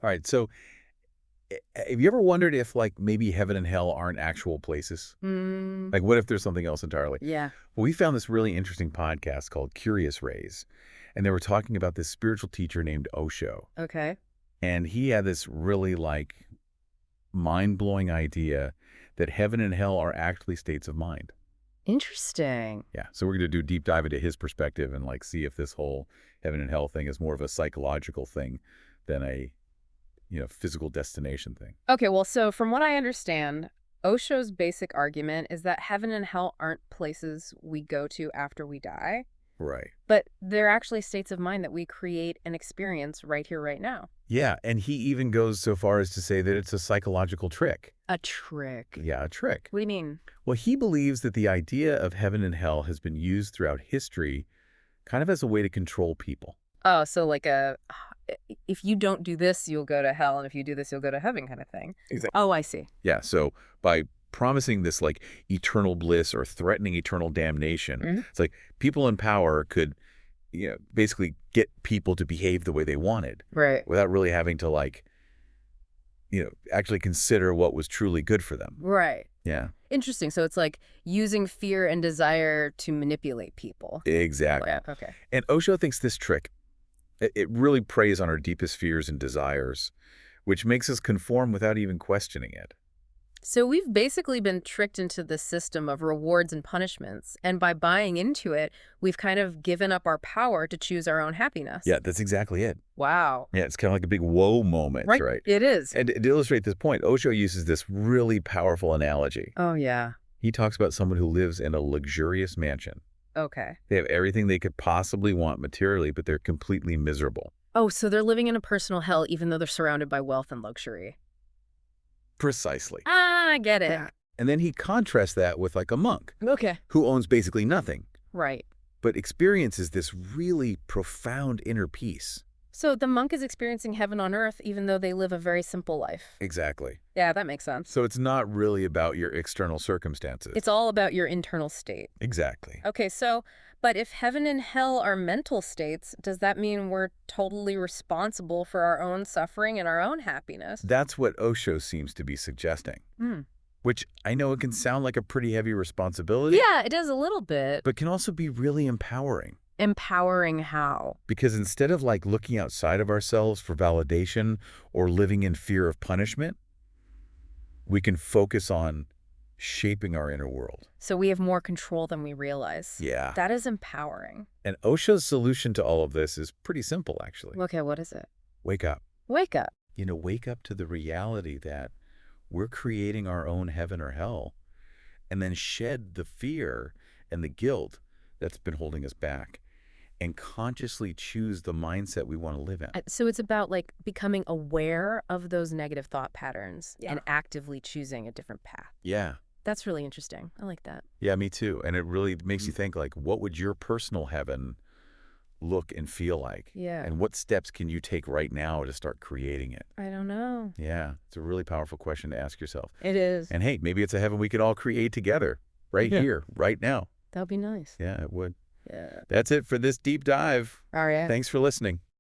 All right. So have you ever wondered if like maybe heaven and hell aren't actual places? Mm, Like what if there's something else entirely? yeah. Well, we found this really interesting podcast called Curious Rays, and they were talking about this spiritual teacher named Osho. Okay. And he had this really like mind-blowing idea that heaven and hell are actually states of mind. Interesting. Yeah. So we're going to do a deep dive into his perspective and like see if this whole heaven and hell thing is more of a psychological thing than a, physical destination thing. Okay, well, so from what I understand, Osho's basic argument is that heaven and hell aren't places we go to after we die, Right. but they're actually states of mind that we create and experience right here, right now. Yeah, and he even goes so far as to say that it's a psychological trick. A trick. Yeah, a trick. What do you mean? Well, he believes that the idea of heaven and hell has been used throughout history kind of as a way to control people. Oh, so like if you don't do this, you'll go to hell, and if you do this, you'll go to heaven kind of thing. Exactly. Oh, I see. Yeah, so by promising this like eternal bliss or threatening eternal damnation, Mhm. it's like people in power could, basically get people to behave the way they wanted Right. without really having to like, actually consider what was truly good for them. Right. Yeah, Interesting. So it's like using fear and desire to manipulate people. exactly. Yeah. Okay. And Osho thinks this trick, it really preys on our deepest fears and desires, which makes us conform without even questioning it. So we've basically been tricked into this system of rewards and punishments, and by buying into it, we've kind of given up our power to choose our own happiness. Yeah, that's exactly it. Wow. Yeah, it's kind of like a big whoa moment, Right. right? It is. And to illustrate this point, Osho uses this really powerful analogy. Oh, yeah. He talks about someone who lives in a luxurious mansion. Okay. They have everything they could possibly want materially, but they're completely miserable. Oh, so they're living in a personal hell even though they're surrounded by wealth and luxury. Precisely. Ah, I get it. Yeah. And then he contrasts that with like a monk Okay. who owns basically nothing, Right. but experiences this really profound inner peace. So the monk is experiencing heaven on earth even though they live a very simple life. Exactly. Yeah, that makes sense. So it's not really about your external circumstances. It's all about your internal state. Exactly. Okay, so, but if heaven and hell are mental states, does that mean we're totally responsible for our own suffering and our own happiness? That's what Osho seems to be suggesting, Hmm. which I know it can sound like a pretty heavy responsibility, Yeah, it does a little bit. but can also be really empowering. Empowering how? Because instead of like looking outside of ourselves for validation or living in fear of punishment, we can focus on shaping our inner world. So we have more control than we realize. Yeah. That is empowering. And Osho's solution to all of this is pretty simple, actually. Okay, what is it? Wake up. Wake up. Wake up to the reality that we're creating our own heaven or hell, and then shed the fear and the guilt that's been holding us back and consciously choose the mindset we want to live in. So it's about like becoming aware of those negative thought patterns and actively choosing a different path. Yeah. That's really interesting. I like that. Yeah, me too. And it really makes you think like, what would your personal heaven look and feel like? Yeah. And what steps can you take right now to start creating it? I don't know. Yeah, it's a really powerful question to ask yourself. It is. And hey, maybe it's a heaven we could all create together right here, right now. That would be nice. Yeah, it would. Yeah. That's it for this deep dive. All right. Thanks for listening.